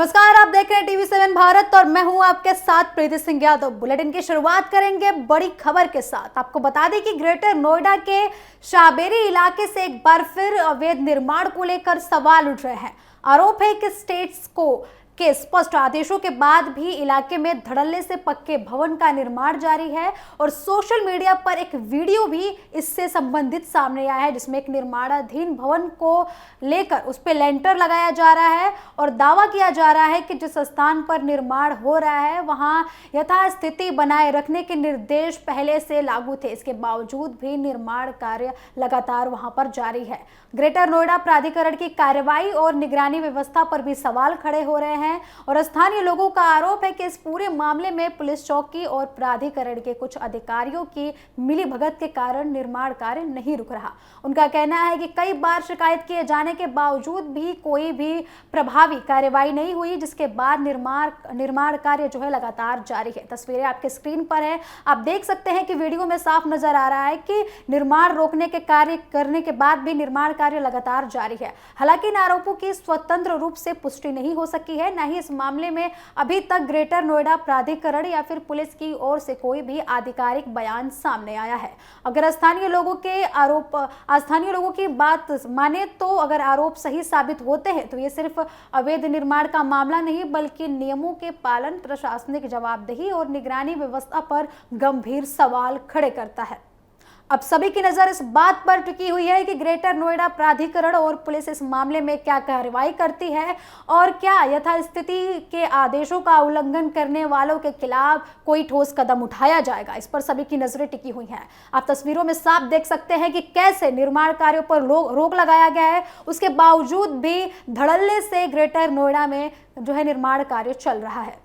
नमस्कार, आप देख रहे हैं टीवी7 भारत और मैं हूं आपके साथ प्रीति सिंह यादव। बुलेटिन की शुरुआत करेंगे बड़ी खबर के साथ। आपको बता दें कि ग्रेटर नोएडा के शाहबेरी इलाके से एक बार फिर अवैध निर्माण को लेकर सवाल उठ रहे हैं। आरोप है कि स्टेट्स को के स्पष्ट आदेशों के बाद भी इलाके में धड़ल्ले से पक्के भवन का निर्माण जारी है और सोशल मीडिया पर एक वीडियो भी इससे संबंधित सामने आया है, जिसमें एक निर्माणाधीन भवन को लेकर उस पर लेंटर लगाया जा रहा है और दावा किया जा रहा है कि जिस स्थान पर निर्माण हो रहा है वहां यथास्थिति बनाए रखने के निर्देश पहले से लागू थे। इसके बावजूद भी निर्माण कार्य लगातार वहां पर जारी है। ग्रेटर नोएडा प्राधिकरण की कार्रवाई और निगरानी व्यवस्था पर भी सवाल खड़े हो रहे हैं और स्थानीय लोगों का आरोप है कि इस पूरे मामले में पुलिस चौकी और प्राधिकरण के कुछ अधिकारियों की मिलीभगत के कारण निर्माण कार्य नहीं रुक रहा। उनका कहना है कि कई बार शिकायत किए जाने के बावजूद भी कोई भी प्रभावी कार्रवाई नहीं हुई, जिसके बाद निर्माण कार्य जो है लगातार जारी है। तस्वीरें आपके स्क्रीन पर है, आप देख सकते हैं कि वीडियो में साफ नजर आ रहा है कि निर्माण रोकने के कार्य करने के बाद भी निर्माण कार्य लगातार जारी है। हालांकि इन आरोपों की स्वतंत्र रूप से पुष्टि नहीं हो सकी है, न ही इस मामले में अभी तक ग्रेटर नोएडा प्राधिकरण या फिर पुलिस की ओर से कोई भी आधिकारिक बयान सामने आया है। अगर स्थानीय लोगों की बात माने तो अगर आरोप सही साबित होते हैं तो ये सिर्फ अवैध निर्माण का मामला नहीं बल्कि नियमों के पालन, प्रशासनिक जवाबदेही और निगरानी व्यवस्था पर गंभीर सवाल खड़े करता है। अब सभी की नजर इस बात पर टिकी हुई है कि ग्रेटर नोएडा प्राधिकरण और पुलिस इस मामले में क्या कार्रवाई करती है और क्या यथास्थिति के आदेशों का उल्लंघन करने वालों के खिलाफ कोई ठोस कदम उठाया जाएगा। इस पर सभी की नजरें टिकी हुई हैं। आप तस्वीरों में साफ देख सकते हैं कि कैसे निर्माण कार्यों पर रोक लगाया गया है, उसके बावजूद भी धड़ल्ले से ग्रेटर नोएडा में जो है निर्माण कार्य चल रहा है।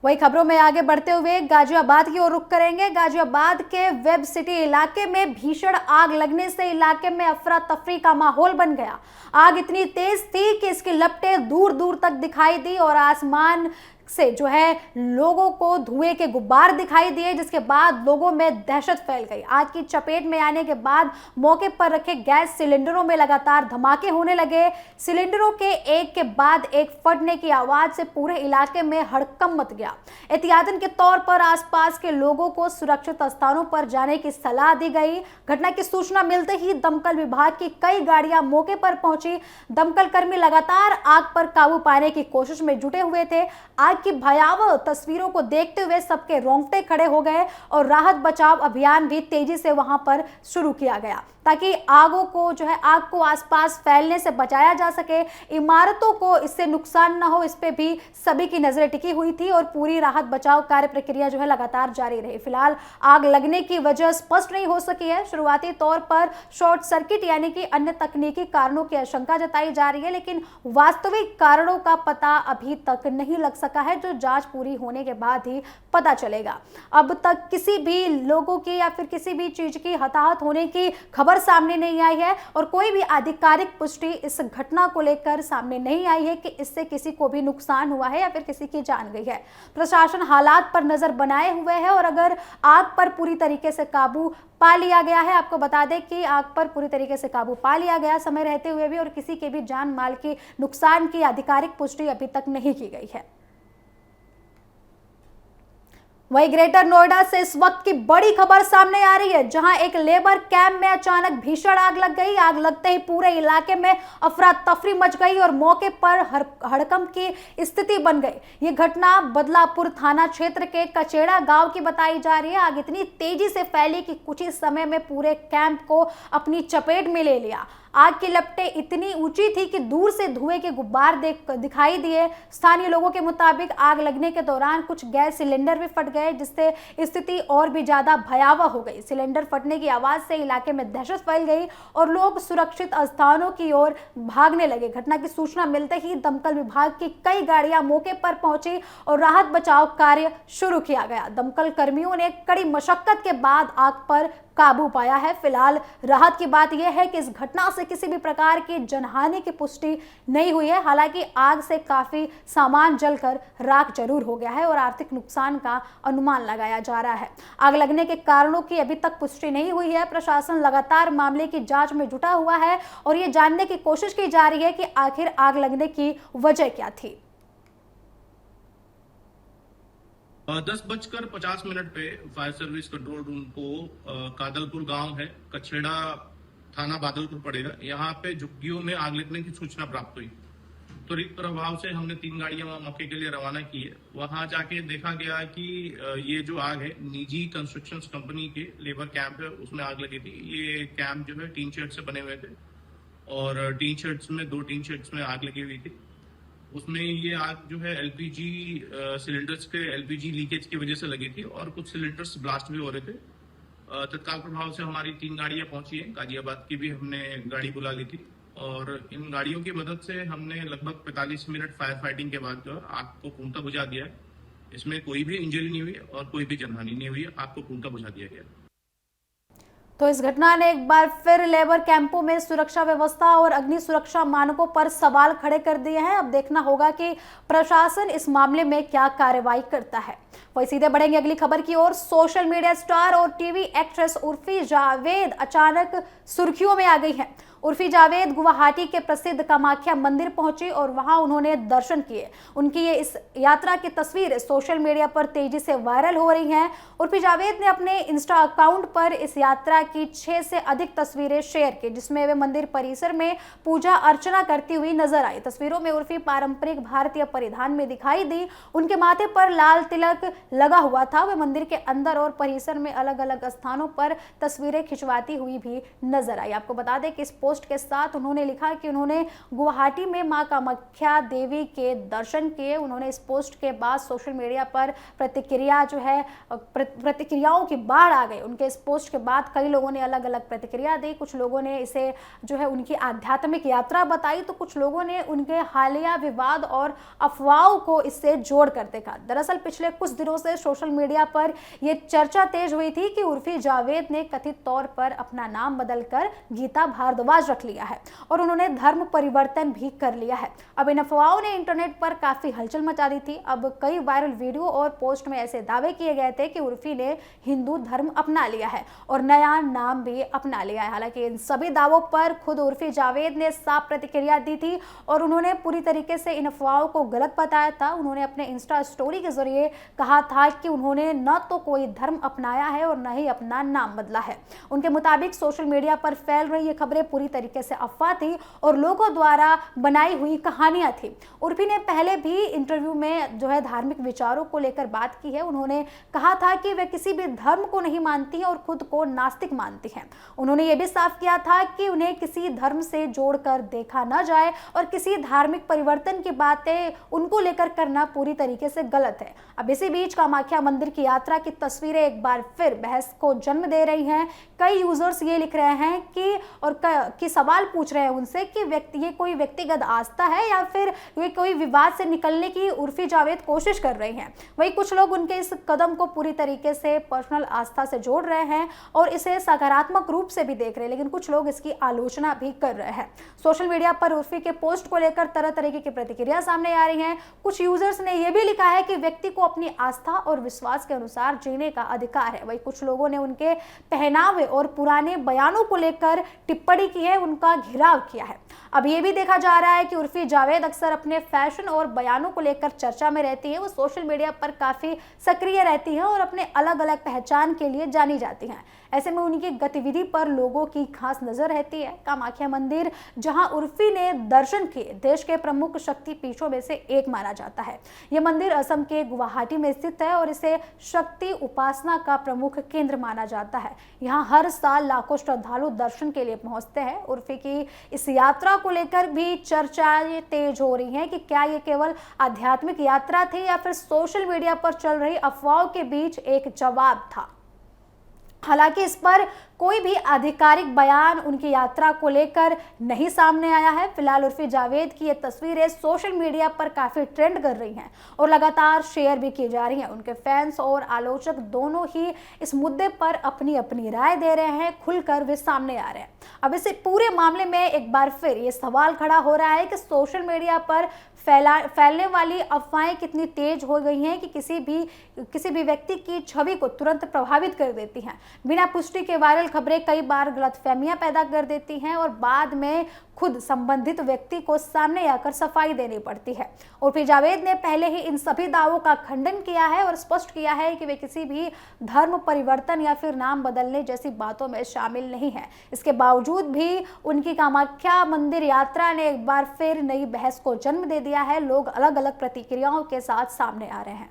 वही खबरों में आगे बढ़ते हुए गाजियाबाद की ओर रुख करेंगे। गाजियाबाद के वेब सिटी इलाके में भीषण आग लगने से इलाके में अफरा तफरी का माहौल बन गया। आग इतनी तेज थी कि इसकी लपटें दूर दूर तक दिखाई दी और आसमान से जो है लोगों को धुएं के गुब्बार दिखाई दिए, जिसके बाद लोगों में दहशत फैल गई। आग की चपेट में आने के बाद मौके पर रखे गैस सिलेंडरों में लगातार धमाके होने लगे। सिलेंडरों के एक के बाद एक फटने की आवाज से पूरे इलाके में हड़कंप मच गया। एहतियातन के तौर पर आसपास के लोगों को सुरक्षित स्थानों पर जाने की सलाह दी गई। घटना की सूचना मिलते ही दमकल विभाग की कई गाड़ियां मौके पर पहुंची। दमकल कर्मी लगातार आग पर काबू पाने की कोशिश में जुटे हुए थे। आग की भयावह तस्वीरों को देखते हुए सबके रोंगटे खड़े हो गए और राहत बचाव अभियान भी तेजी से वहां पर शुरू किया गया ताकि आग को आसपास फैलने से बचाया जा सके। इमारतों को इससे नुकसान न हो, इस पे भी सभी की नजरें टिकी हुई थी और पूरी राहत बचाव कार्य प्रक्रिया जो है लगातार जारी रही। फिलहाल आग लगने की वजह स्पष्ट नहीं हो सकी है। शुरुआती तौर पर शॉर्ट सर्किट यानी कि अन्य तकनीकी कारणों की आशंका जताई जा रही है, लेकिन वास्तविक कारणों का पता अभी तक नहीं लग सका है, जो जांच पूरी होने के बाद ही पता चलेगा। अब तक किसी भी लोगों की या फिर किसी भी चीज की हताहत होने की खबर सामने नहीं आई है और कोई भी आधिकारिक पुष्टि इस घटना को लेकर सामने नहीं आई है कि इससे किसी को भी नुकसान हुआ है या फिर किसी की जान गई है। प्रशासन हालात पर नजर बनाए हुए है और अगर आग पर पूरी तरीके से काबू पा लिया गया है, आपको बता दें कि आग पर पूरी तरीके से काबू पा लिया गया समय रहते हुए भी और किसी के भी जान माल की नुकसान की आधिकारिक पुष्टि अभी तक नहीं की गई है। वहीं ग्रेटर नोएडा से इस वक्त की बड़ी खबर सामने आ रही है, जहां एक लेबर कैंप में अचानक भीषण आग लग गई। आग लगते ही पूरे इलाके में अफरा तफरी मच गई और मौके पर हड़कंप की स्थिति बन गई। ये घटना बदलापुर थाना क्षेत्र के कचेड़ा गांव की बताई जा रही है। आग इतनी तेजी से फैली कि कुछ ही समय में पूरे कैंप को अपनी चपेट में ले लिया। आग की लपटें इतनी ऊंची थी कि दूर से धुएं के गुब्बार दिखाई दिए। स्थानीय लोगों के मुताबिक आग लगने के दौरान कुछ गैस सिलेंडर भी फट गए, जिससे स्थिति और भी ज्यादा भयावह हो गई। सिलेंडर फटने की आवाज से इलाके में दहशत फैल गई और लोग सुरक्षित स्थानों की ओर भागने लगे। घटना की सूचना मिलते ही दमकल विभाग की कई गाड़ियां मौके पर पहुंची और राहत बचाव कार्य शुरू किया गया। दमकल कर्मियों ने कड़ी मशक्कत के बाद आग पर काबू पाया है। फिलहाल राहत की बात यह है कि इस घटना से किसी भी प्रकार की जनहानि की पुष्टि नहीं हुई है। हालांकि आग से काफी सामान जलकर राख जरूर हो गया है और आर्थिक नुकसान का अनुमान लगाया जा रहा है। आग लगने के कारणों की अभी तक पुष्टि नहीं हुई है। प्रशासन लगातार मामले की जांच में जुटा हुआ है और ये जानने की कोशिश की जा रही है कि आखिर आग लगने की वजह क्या थी। 10:50 पे फायर सर्विस कंट्रोल रूम को कादलपुर गांव है, कछेड़ा थाना बादलपुर पड़ेगा, यहाँ पे झुग्गियों में आग लगने की सूचना प्राप्त हुई। त्वरित प्रभाव से हमने 3 गाड़ियां मौके के लिए रवाना की है। वहां जाके देखा गया कि ये जो आग है निजी कंस्ट्रक्शन कंपनी के लेबर कैंप है, उसमें आग लगी थी। ये कैंप जो है टीन शेड से बने हुए थे और टीन शेड्स में 2 टीन शेड्स में आग लगी हुई थी। उसमें ये आग जो है एलपीजी सिलेंडर्स के एलपीजी लीकेज की वजह से लगी थी और कुछ सिलेंडर्स ब्लास्ट भी हो रहे थे। तत्काल प्रभाव से हमारी 3 गाड़ियां पहुंची हैं। गाजियाबाद की भी हमने गाड़ी बुला ली थी और इन गाड़ियों की मदद से हमने लगभग 45 मिनट फायर फाइटिंग के बाद जो है आग को पूर्णतः बुझा दिया है। इसमें कोई भी इंजरी नहीं हुई और कोई भी जनहानि नहीं हुई है। आग को पूर्णतः बुझा दिया गया। तो इस घटना ने एक बार फिर लेबर कैंपों में सुरक्षा व्यवस्था और अग्नि सुरक्षा मानकों पर सवाल खड़े कर दिए हैं। अब देखना होगा कि प्रशासन इस मामले में क्या कार्रवाई करता है। वही सीधे बढ़ेंगे अगली खबर की ओर। सोशल मीडिया स्टार और टीवी एक्ट्रेस उर्फी जावेद अचानक सुर्खियों में आ गई हैं। उर्फी जावेद गुवाहाटी के प्रसिद्ध कामाख्या मंदिर पहुंची और वहां उन्होंने दर्शन किए। उनकी ये इस यात्रा की तस्वीरें सोशल मीडिया पर तेजी से वायरल हो रही हैं। उर्फी जावेद ने अपने इंस्टा अकाउंट पर इस यात्रा की 6 से अधिक तस्वीरें शेयर की, जिसमें वे मंदिर परिसर में पूजा अर्चना करती हुई नजर आई। तस्वीरों में उर्फी पारंपरिक भारतीय परिधान में दिखाई दी। उनके माथे पर लाल तिलक लगा हुआ था। वे मंदिर के अंदर और परिसर में अलग अलग स्थानों पर तस्वीरें खिंचवाती हुई भी नजर आई। आपको बता दें कि इस पोस्ट के साथ उन्होंने लिखा कि उन्होंने गुवाहाटी में मां कामाख्या देवी के दर्शन किए। उन्होंने इस पोस्ट के बाद सोशल मीडिया पर प्रतिक्रियाओं की बाढ़ आ गई। उनके इस पोस्ट के बाद कई लोगों ने अलग अलग प्रतिक्रिया दी। कुछ लोगों ने इसे उनकी आध्यात्मिक यात्रा बताई, तो कुछ लोगों ने उनके हालिया विवाद और अफवाहों को इससे जोड़ कर देखा। दरअसल पिछले कुछ दिनों से सोशल मीडिया पर यह चर्चा तेज हुई थी कि उर्फी जावेद ने कथित तौर पर अपना नाम बदलकर गीता भारद्वाज रख लिया है और उन्होंने धर्म परिवर्तन भी कर लिया है। अब इन अफवाहों ने इंटरनेट पर काफी हलचल मचा दी थी। अब कई वायरल वीडियो और पोस्ट में ऐसे दावे किए गए थे कि उर्फी ने हिंदू धर्म अपना लिया है और नया नाम भी अपना लिया है। हालांकि इन सभी दावों पर खुद उर्फी जावेद ने साफ प्रतिक्रिया दी थी और उन्होंने पूरी तरीके से इन अफवाहों को गलत बताया था। उन्होंने अपने इंस्टा स्टोरी के जरिए कहा था कि उन्होंने न तो कोई धर्म अपनाया है और न ही अपना नाम बदला है। उनके मुताबिक सोशल मीडिया पर फैल रही ये खबरें पूरी तरीके से अफवाह थी और लोगों द्वारा बनाई हुई कहानियां थी। उर्फी ने पहले भी इंटरव्यू में धार्मिक विचारों को लेकर बात की है। उन्होंने कहा था कि वे किसी भी धर्म को नहीं मानती हैं और खुद को नास्तिक मानती हैं। उन्होंने ये भी साफ किया था कि उन्हें किसी धर्म से जोड़कर देखा न जाए और किसी धार्मिक परिवर्तन की बातें उनको लेकर करना पूरी तरीके से गलत है। अब इसी बीच कामाख्या मंदिर की यात्रा की तस्वीरें एक बार फिर बहस को जन्म दे रही हैं। कई यूजर्स ये लिख रहे हैं कि सवाल पूछ रहे हैं उनसे कि ये कोई व्यक्तिगत आस्था है या फिर ये कोई विवाद से निकलने की उर्फी जावेद कोशिश कर रही हैं। वहीं कुछ लोग उनके इस कदम को पूरी तरीके से पर्सनल आस्था से जोड़ रहे हैं और इसे सकारात्मक रूप से भी देख रहे हैं, लेकिन कुछ लोग इसकी आलोचना भी कर रहे हैं। सोशल मीडिया पर उर्फी के पोस्ट को लेकर तरह तरह की प्रतिक्रिया सामने आ रही हैं। कुछ यूजर्स ने यह भी लिखा है कि व्यक्ति को अपनी आस्था और विश्वास के अनुसार जीने का अधिकार है। वहीं कुछ लोगों ने उनके पहनावे और पुराने बयानों को लेकर टिप्पणी की है, उनका घिराव किया है। अब ये भी देखा जा रहा है कि उर्फी जावेद अक्सर अपने फैशन और बयानों को लेकर चर्चा में रहती है। वो सोशल मीडिया पर काफी सक्रिय रहती है और अपने अलग अलग पहचान के लिए जानी जाती हैं। ऐसे में उनकी गतिविधि पर लोगों की खास नजर रहती है। कामाख्या मंदिर, जहां उर्फी ने दर्शन किए, देश के प्रमुख शक्ति पीठों में से एक माना जाता है। यह मंदिर असम के गुवाहाटी में स्थित है और इसे शक्ति उपासना का प्रमुख केंद्र माना जाता है। यहाँ हर साल लाखों श्रद्धालु दर्शन के लिए पहुंचते हैं। उर्फी की इस यात्रा को लेकर भी चर्चाएं तेज हो रही हैं कि क्या ये केवल आध्यात्मिक यात्रा थी या फिर सोशल मीडिया पर चल रही अफवाहों के बीच एक जवाब था। हालांकि इस पर कोई भी आधिकारिक बयान उनकी यात्रा को लेकर नहीं सामने आया है। फिलहाल उर्फी जावेद की ये तस्वीरें सोशल मीडिया पर काफी ट्रेंड कर रही हैं और लगातार शेयर भी की जा रही हैं। उनके फैंस और आलोचक दोनों ही इस मुद्दे पर अपनी अपनी राय दे रहे हैं, खुलकर वे सामने आ रहे हैं। अब इस पूरे मामले में एक बार फिर ये सवाल खड़ा हो रहा है कि सोशल मीडिया पर फैलने वाली अफवाहें कितनी तेज हो गई हैं कि किसी भी व्यक्ति की छवि को तुरंत प्रभावित कर देती हैं। बिना पुष्टि के वायरल खबरें कई बार गलतफहमियां पैदा कर देती हैं और बाद में खुद संबंधित व्यक्ति को सामने आकर सफाई देनी पड़ती है। उर्फी जावेद ने पहले ही इन सभी दावों का खंडन किया है और स्पष्ट किया है कि वे किसी भी धर्म परिवर्तन या फिर नाम बदलने जैसी बातों में शामिल नहीं है। इसके बावजूद भी उनकी कामाख्या मंदिर यात्रा ने एक बार फिर नई बहस को जन्म दे दिया है। लोग अलग अलग प्रतिक्रियाओं के साथ सामने आ रहे हैं।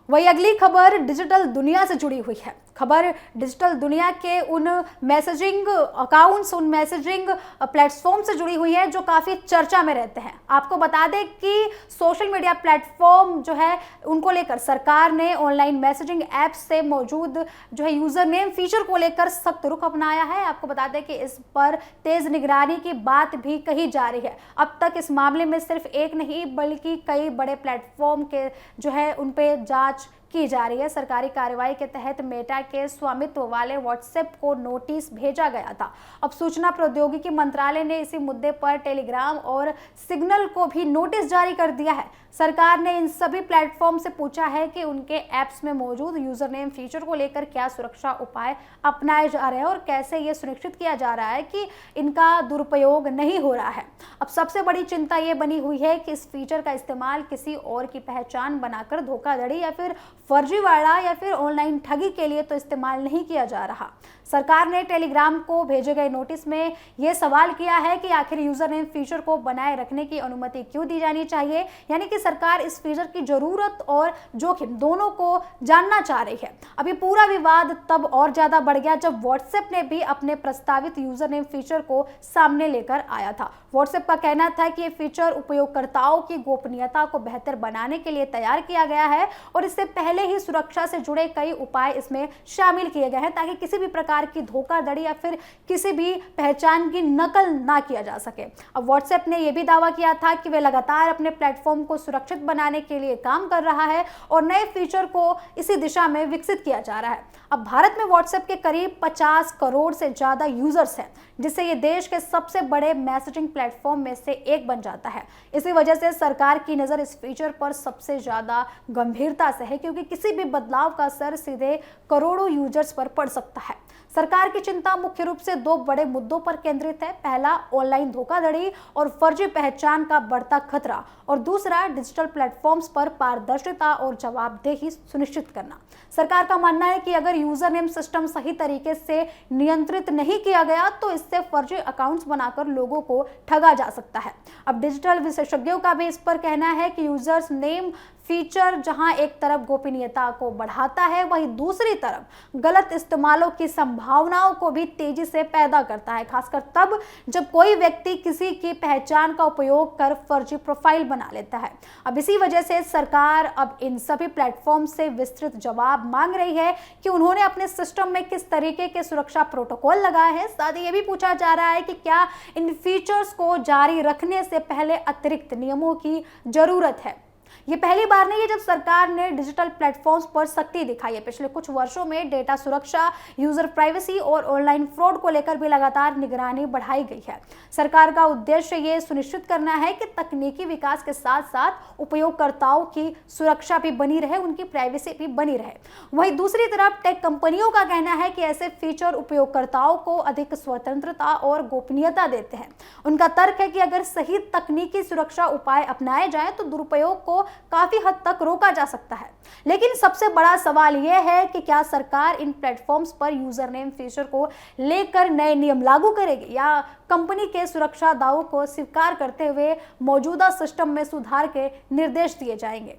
वही अगली खबर डिजिटल दुनिया से जुड़ी हुई है। खबर डिजिटल दुनिया के उन मैसेजिंग अकाउंट्स, उन मैसेजिंग प्लेटफॉर्म से जुड़ी हुई है जो काफ़ी चर्चा में रहते हैं। आपको बता दें कि सोशल मीडिया प्लेटफॉर्म जो है उनको लेकर सरकार ने ऑनलाइन मैसेजिंग ऐप्स से मौजूद जो है यूज़र नेम फीचर को लेकर सख्त रुख अपनाया है। आपको बता दें कि इस पर तेज़ निगरानी की बात भी कही जा रही है। अब तक इस मामले में सिर्फ एक नहीं बल्कि कई बड़े प्लेटफॉर्म के जो है उन पर जाँच की जा रही है। सरकारी कार्रवाई के तहत मेटा के स्वामित्व वाले व्हाट्सएप को नोटिस भेजा गया था। अब सूचना प्रौद्योगिकी मंत्रालय ने इसी मुद्दे पर टेलीग्राम और सिग्नल को भी नोटिस जारी कर दिया है। सरकार ने इन सभी प्लेटफॉर्म से पूछा है कि उनके ऐप्स में मौजूद यूजर नेम फीचर को लेकर क्या सुरक्षा उपाय अपनाए जा रहे हैं और कैसे ये सुनिश्चित किया जा रहा है कि इनका दुरुपयोग नहीं हो रहा है। अब सबसे बड़ी चिंता ये बनी हुई है कि इस फीचर का इस्तेमाल किसी और की पहचान बनाकर धोखाधड़ी या फिर फर्जीवाड़ा या फिर ऑनलाइन ठगी के लिए तो इस्तेमाल नहीं किया जा रहा। सरकार ने टेलीग्राम को भेजे गए नोटिस में यह सवाल किया है कि आखिर यूजर नेम फीचर को बनाए रखने की अनुमति क्यों दी जानी चाहिए, यानी कि सरकार इस फीचर की जरूरत और जोखिम दोनों को जानना चाह रही है। अभी पूरा विवाद तब और ज्यादा बढ़ गया जब व्हाट्सएप ने भी अपने प्रस्तावित यूजर नेम फीचर को सामने लेकर आया था। व्हाट्सएप का कहना था कि यह फीचर उपयोगकर्ताओं की गोपनीयता को बेहतर बनाने के लिए तैयार किया गया है और इससे पहले ही सुरक्षा से जुड़े कई उपाय इसमें शामिल किए गए हैं ताकि किसी भी प्रकार की धोखाधड़ी या फिर किसी भी पहचान की नकल ना किया जा सके। अब व्हाट्सएप ने यह भी दावा किया था कि वे लगातार अपने प्लेटफॉर्म को सुरक्षित बनाने के लिए काम कर रहा है और नए फीचर को इसी दिशा में विकसित किया जा रहा है। अब भारत में व्हाट्सएप के करीब 50 करोड़ से ज्यादा यूजर्स हैं, जिससे ये देश के सबसे बड़े मैसेजिंग प्लेटफॉर्म में से एक बन जाता है। इसी वजह से सरकार की नज़र इस फीचर पर सबसे ज़्यादा गंभीरता से है, क्योंकि किसी भी बदलाव का असर सीधे करोड़ों यूजर्स पर पड़ सकता है। सरकार की चिंता मुख्य रूप से दो बड़े मुद्दों पर केंद्रित है। पहला, ऑनलाइन धोखाधड़ी और फर्जी पहचान का बढ़ता खतरा, और दूसरा, डिजिटल प्लेटफॉर्म्स पर पारदर्शिता और जवाबदेही सुनिश्चित करना। सरकार का मानना है कि अगर यूजर नेम सिस्टम सही तरीके से नियंत्रित नहीं किया गया तो इससे फर्जी अकाउंट्स बनाकर लोगों को ठगा जा सकता है। अब डिजिटल विशेषज्ञों का भी इस पर कहना है कि यूजर्स नेम फीचर जहां एक तरफ गोपनीयता को बढ़ाता है, वहीं दूसरी तरफ गलत इस्तेमालों की संभावनाओं को भी तेजी से पैदा करता है, खासकर तब जब कोई व्यक्ति किसी की पहचान का उपयोग कर फर्जी प्रोफाइल बना लेता है। अब इसी वजह से सरकार अब इन सभी प्लेटफॉर्म से विस्तृत जवाब मांग रही है कि उन्होंने अपने सिस्टम में किस तरीके के सुरक्षा प्रोटोकॉल लगाए हैं। साथ ही यह भी पूछा जा रहा है कि क्या इन फीचर्स को जारी रखने से पहले अतिरिक्त नियमों की जरूरत है। ये पहली बार नहीं है जब सरकार ने डिजिटल प्लेटफॉर्म्स पर सख्ती दिखाई है। पिछले कुछ वर्षों में डेटा सुरक्षा, यूजर प्राइवेसी और ऑनलाइन फ्रॉड को लेकर भी लगातार निगरानी बढ़ाई गई है। सरकार का उद्देश्य ये सुनिश्चित करना है कि तकनीकी विकास के साथ साथ उपयोगकर्ताओं की सुरक्षा भी बनी रहे, उनकी प्राइवेसी भी बनी रहे। वहीं दूसरी तरफ टेक कंपनियों का कहना है कि ऐसे फीचर उपयोगकर्ताओं को अधिक स्वतंत्रता और गोपनीयता देते हैं। उनका तर्क है कि अगर सही तकनीकी सुरक्षा उपाय अपनाए जाएं तो दुरुपयोग को काफी हद तक रोका जा सकता है। लेकिन सबसे बड़ा सवाल यह है कि क्या सरकार इन प्लेटफॉर्म्स पर यूजर नेम फीचर को लेकर नए नियम लागू करेगी या कंपनी के सुरक्षा दावों को स्वीकार करते हुए मौजूदा सिस्टम में सुधार के निर्देश दिए जाएंगे।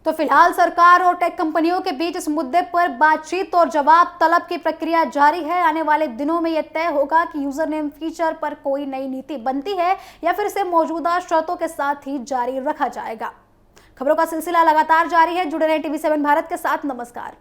तो फिलहाल सरकार और टेक कंपनियों के बीच इस मुद्दे पर बातचीत और जवाब तलब की प्रक्रिया जारी है। आने वाले दिनों में यह तय होगा कि यूजर नेम फीचर पर कोई नई नीति बनती है या फिर इसे मौजूदा शर्तों के साथ ही जारी रखा जाएगा। खबरों का सिलसिला लगातार जारी है। जुड़े रहें TV7 भारत के साथ। नमस्कार।